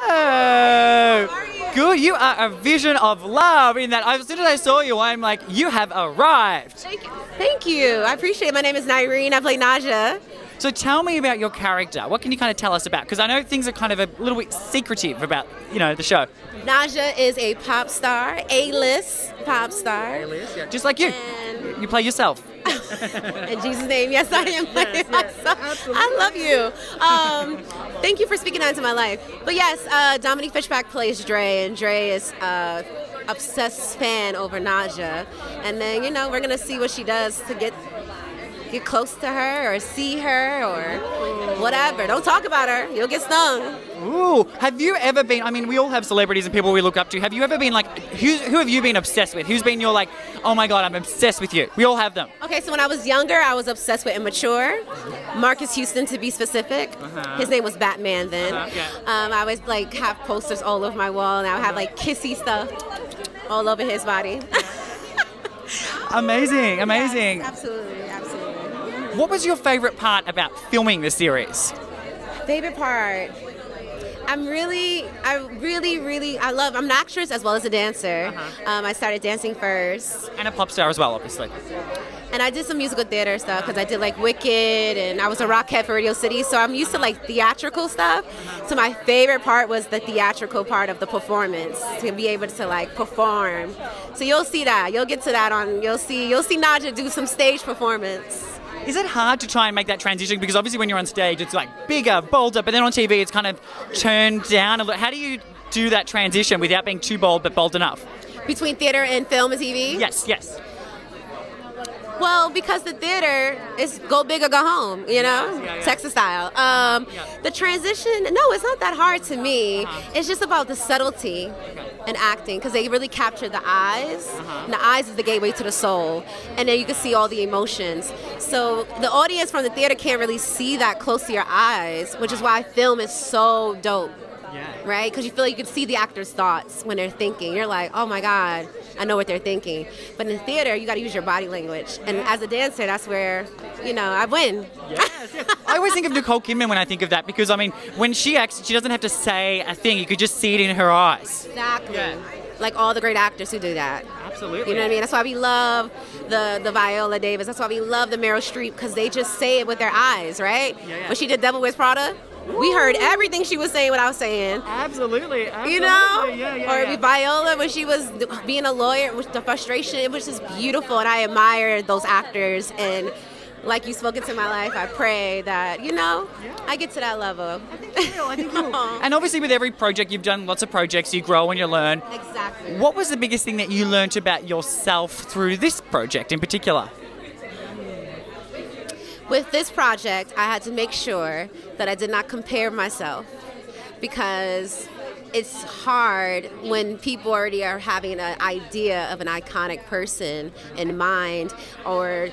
Oh, good. You are a vision of love in that as soon as I saw you, I'm like, you have arrived. Thank you. I appreciate it. My name is Nirine. I play Naja. So tell me about your character. What can you kind of tell us about? Because I know things are kind of a little bit secretive about, the show. Naja is a pop star, A-list pop star. A-list, yeah. Just like you. You play yourself. In Jesus' name, yes, I am playing myself. Absolutely. I love you. Thank you for speaking into my life. But yes, Dominique Fishback plays Dre, and Dre is obsessed fan over Naja. And then, we're going to see what she does to get close to her or see her or whatever. Don't talk about her. You'll get stung. Ooh. Have you ever been, we all have celebrities and people we look up to. Have you ever been like, who have you been obsessed with? Who's been your like, oh my God, I'm obsessed with you? We all have them. Okay, so when I was younger, I was obsessed with Immature. Marcus Houston, to be specific. His name was Batman then. I would like have posters all over my wall, and I would have like kissy stuff all over his body. Amazing, amazing. Yes, absolutely. What was your favorite part about filming the series? Favorite part? I'm an actress as well as a dancer. I started dancing first. And a pop star as well, obviously. And I did some musical theater stuff because I did like Wicked, and I was a Rockhead for Radio City, so I'm used to like theatrical stuff. So my favorite part was the theatrical part of the performance, to be able to like perform. So you'll see that. You'll get to that you'll see Naja do some stage performance. Is it hard to try and make that transition? Because obviously when you're on stage, it's like bigger, bolder, but then on TV, it's kind of turned down a little. How do you do that transition without being too bold, but bold enough? Between theater and film and TV? Yes, yes. Well, because the theater is go big or go home, Texas style. The transition, no, it's not that hard to me. It's just about the subtlety in acting, because they really capture the eyes. And the eyes is the gateway to the soul. And then you can see all the emotions. So the audience from the theater can't really see that close to your eyes, which is why film is so dope. Right? Because you feel like you can see the actors' thoughts when they're thinking. You're like, oh my God, I know what they're thinking. But in the theater, you got to use your body language. And as a dancer, that's where, I win. Yes. I always think of Nicole Kidman when I think of that, because, when she acts, she doesn't have to say a thing. You could just see it in her eyes. Exactly. Yeah. Like all the great actors who do that. Absolutely. You know what I mean? That's why we love the Viola Davis. That's why we love the Meryl Streep, because they just say it with their eyes, right? When she did Devil Wears Prada, we heard everything she was saying what I was saying. Absolutely. Or Viola, when she was being a lawyer, with the frustration, it was just beautiful, and I admire those actors. And like you spoke into my life, I pray that, I get to that level. I think you will. And obviously with every project, you've done lots of projects, you grow and you learn. Exactly. What was the biggest thing that you learned about yourself through this project in particular? With this project, I had to make sure that I did not compare myself, because it's hard when people already are having an idea of an iconic person in mind, or,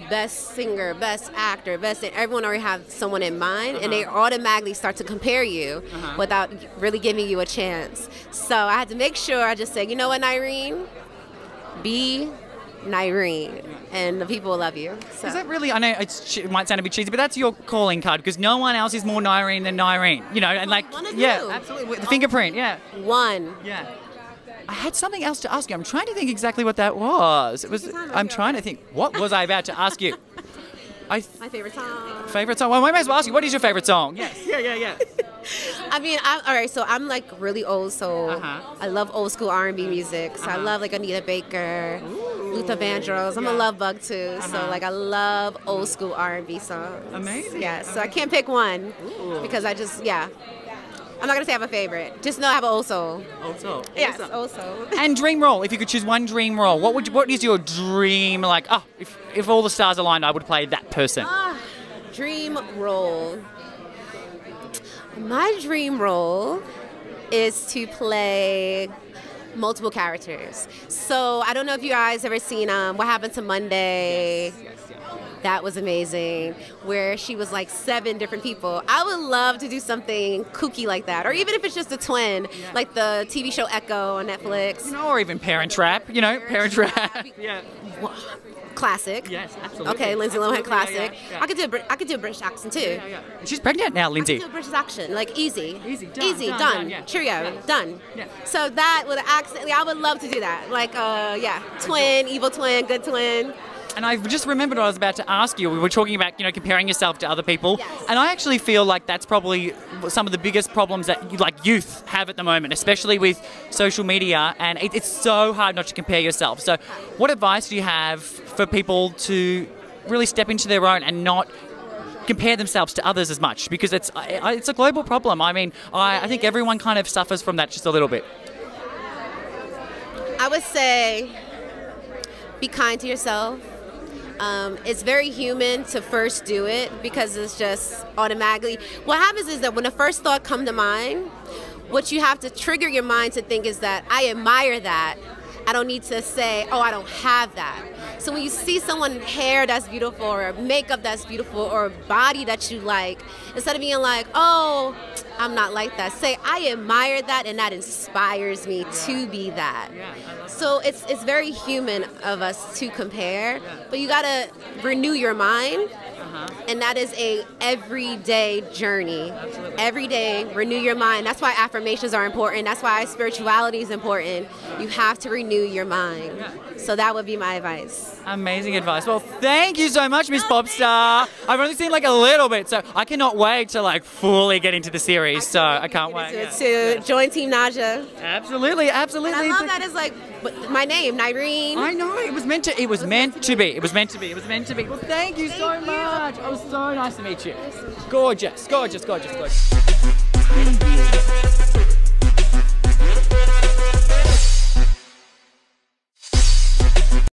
best singer, best actor, everyone already has someone in mind, and they automatically start to compare you without really giving you a chance. So I had to make sure I just said, you know what, Nirine? Be Nirine, and the people will love you. So. Is that really, I know it might sound a bit cheesy, but that's your calling card, because no one else is more Nirine than Nirine, and like, yeah, absolutely, the fingerprint, yeah. One. Yeah. I had something else to ask you. I'm trying to think exactly what that was. I'm trying to think, what was I about to ask you? My favorite song. Favorite song? Well, I might as well ask you, what is your favorite song? Yes. Yeah. All right, so I'm like really old soul. I love old school R&B music. So I love like Anita Baker, Luther Vandross. I'm a love bug too. So like I love old school R&B songs. Amazing. Yeah, so I can't pick one because I just, I'm not going to say I have a favorite. Just know I have an old soul. Old soul. Yes, old soul. And dream role. If you could choose one dream role, what is your dream, like, if all the stars aligned, I would play that person? Dream role. My dream role is to play multiple characters. So I don't know if you guys ever seen What Happened to Monday. Yes. That was amazing, where she was like 7 different people. I would love to do something kooky like that, or even if it's just a twin, like the TV show Echo on Netflix. Or even Parent Trap, Parent Trap. Yeah. classic. Yes, absolutely. Okay, Lindsay Lohan, classic. Yeah. I could do a British accent too. Yeah. She's pregnant now, Lindsay. I could do a British accent, like easy, done. Yeah. Cheerio, done. Yeah. So that with an accent, I would love to do that. Like, twin, evil twin, good twin. And I just remembered what I was about to ask you. We were talking about, comparing yourself to other people. Yes. And I actually feel like that's probably some of the biggest problems that youth have at the moment, especially with social media. And it's so hard not to compare yourself. So what advice do you have for people to really step into their own and not compare themselves to others as much? Because it's a global problem. I mean, I think everyone kind of suffers from that just a little bit. I would say be kind to yourself. It's very human to first do it because it's just automatically. What happens is that when the first thought comes to mind, what you have to trigger your mind to think is that I admire that. I don't need to say, oh, I don't have that. So when you see someone's hair that's beautiful or makeup that's beautiful or a body that you like, instead of being like, oh, I'm not like that, say, I admire that and that inspires me to be that. So it's very human of us to compare, but you gotta renew your mind. And that is a everyday journey. Absolutely. Every day, renew your mind. That's why affirmations are important. That's why spirituality is important. You have to renew your mind. So that would be my advice. Amazing advice. Well, thank you so much, Miss Popstar. I've only seen a little bit, so I cannot wait to fully get into the series. So I can't wait. To join Team Naja. Absolutely. And I love that it's my name, Nirine. I know, it was meant to be. Well, thank you so much. It was so nice to meet you. Gorgeous.